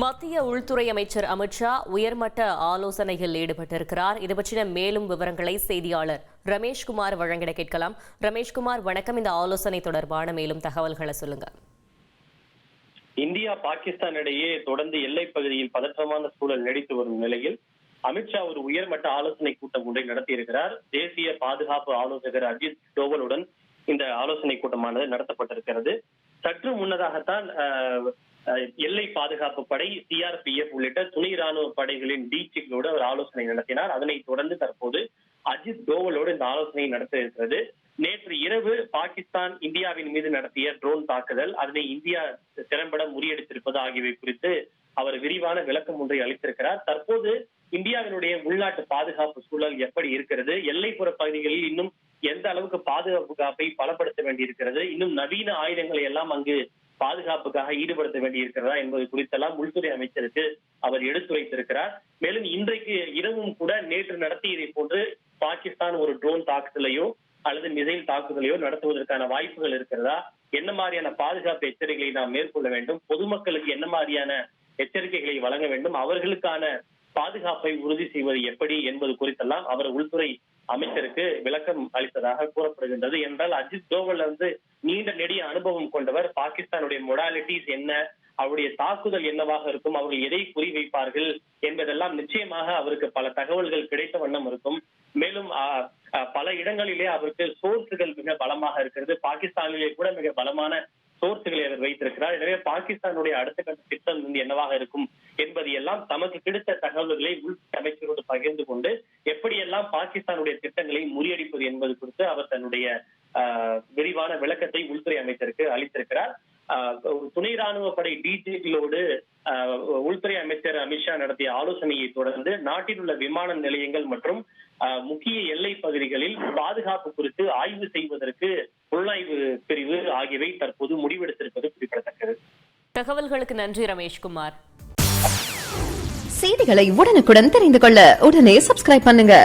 மத்திய உள்துறை அமைச்சர் அமித்ஷா உயர்மட்ட ஆலோசனையில் ஈடுபட்டிருக்கிறார். இது பற்றின மேலும் விவரங்களை செய்தியாளர் ரமேஷ்குமார் வழங்கிட கேட்கலாம். ரமேஷ்குமார், வணக்கம். இந்த ஆலோசனை தொடர்பான மேலும் தகவல்களை சொல்லுங்க. இந்தியா பாகிஸ்தான் இடையே தொடர்ந்து எல்லைப் பகுதியில் பதற்றமான சூழல் நீடித்து வரும் நிலையில் அமித்ஷா ஒரு உயர்மட்ட ஆலோசனை கூட்டம் ஒன்றை நடத்தியிருக்கிறார். தேசிய பாதுகாப்பு ஆலோசகர் அஜித் டோவலுடன் இந்த ஆலோசனை கூட்டமானது நடத்தப்பட்டிருக்கிறது. சற்று முன்னதாகத்தான் எல்லை பாதுகாப்பு படை, சிஆர்பிஎஃப் உள்ளிட்ட துணை ராணுவ படைகளின் டிஜிகளோடு அவர் ஆலோசனை நடத்தினார். அதனைத் தொடர்ந்து தற்போது அஜித் டோவலோடு இந்த ஆலோசனை நடத்த இருக்கிறது. நேற்று இரவு பாகிஸ்தான் இந்தியாவின் மீது நடத்திய ட்ரோன் தாக்குதல், அதனை இந்தியா திறம்பட முறியடித்திருப்பது ஆகியவை குறித்து அவர் விரிவான விளக்கம் ஒன்றை அளித்திருக்கிறார். தற்போது இந்தியாவினுடைய உள்நாட்டு பாதுகாப்பு சூழல் எப்படி இருக்கிறது, எல்லைப்புற பகுதிகளில் இன்னும் எந்த அளவுக்கு பாதுகாப்பை பலப்படுத்த வேண்டியிருக்கிறது, இன்னும் நவீன ஆயுதங்களை எல்லாம் அங்கு பாதுகாப்புக்காக ஈடுபடுத்த வேண்டியிருக்கிறதா என்பது குறித்தெல்லாம் உள்துறை அமைச்சருக்கு அவர் எடுத்துரைத்திருக்கிறார். மேலும் இன்றைக்கு இரவும் கூட நேற்று நடத்தியதை போன்று பாகிஸ்தான் ஒரு ட்ரோன் தாக்குதலையோ அல்லது மிசைல் தாக்குதலையோ நடத்துவதற்கான வாய்ப்புகள் இருக்கிறதா, என்ன மாதிரியான பாதுகாப்பு எச்சரிக்கைகளை நாம் மேற்கொள்ள வேண்டும், பொதுமக்களுக்கு என்ன மாதிரியான எச்சரிக்கைகளை வழங்க வேண்டும், அவர்களுக்கான பாதுகாப்பை உறுதி செய்வது எப்படி என்பது குறித்தெல்லாம் அவர் உள்துறை அமைச்சருக்கு விளக்கம் அளித்ததாக கூறப்படுகின்றது. என்றால் அஜித் டோவல் நீண்ட நெடிய அனுபவம் கொண்டவர். பாகிஸ்தானுடைய மொடாலிட்டிஸ் என்ன, அவருடைய தாக்குதல் என்னவாக இருக்கும், அவர்கள் எதை குறிவைப்பார்கள் என்பதெல்லாம் நிச்சயமாக அவருக்கு பல தகவல்கள் கிடைத்த வண்ணம் இருக்கும். மேலும் பல இடங்களிலே அவருக்கு சோர்ஸுகள் மிக பலமாக இருக்கிறது. பாகிஸ்தானிலே கூட மிக பலமான சோர்ஸுகளை அவர் வைத்திருக்கிறார். எனவே பாகிஸ்தானுடைய அடுத்த கட்ட திட்டம் என்னவாக இருக்கும் என்பது எல்லாம் தமக்கு கிடைத்த தகவல்களை உள்துறை அமைச்சரோடு பகிர்ந்து கொண்டு எப்படியெல்லாம் பாகிஸ்தானுடைய திட்டங்களை முறியடிப்பது என்பது குறித்து அவர் தன்னுடைய விரிவான விளக்கத்தை உள்துறை அமைச்சருக்கு அளித்திருக்கிறார். துணை ராணுவ படை டிஜிகளோடு உள்துறை அமைச்சர் அமித்ஷா நடத்திய ஆலோசனையை தொடர்ந்து நாட்டில் உள்ள விமான நிலையங்கள் மற்றும் முக்கிய எல்லை பகுதிகளில் பாதுகாப்பு குறித்து ஆய்வு செய்வதற்கு புலனாய்வு பிரிவு ஆகியவை தற்போது முடிவெடுத்திருப்பது குறிப்பிடத்தக்கது. தகவல்களுக்கு நன்றி ரமேஷ்குமார். செய்திகளை உடனுக்குடன் தெரிந்து கொள்ள உடனே சப்ஸ்கிரைப் பண்ணுங்க.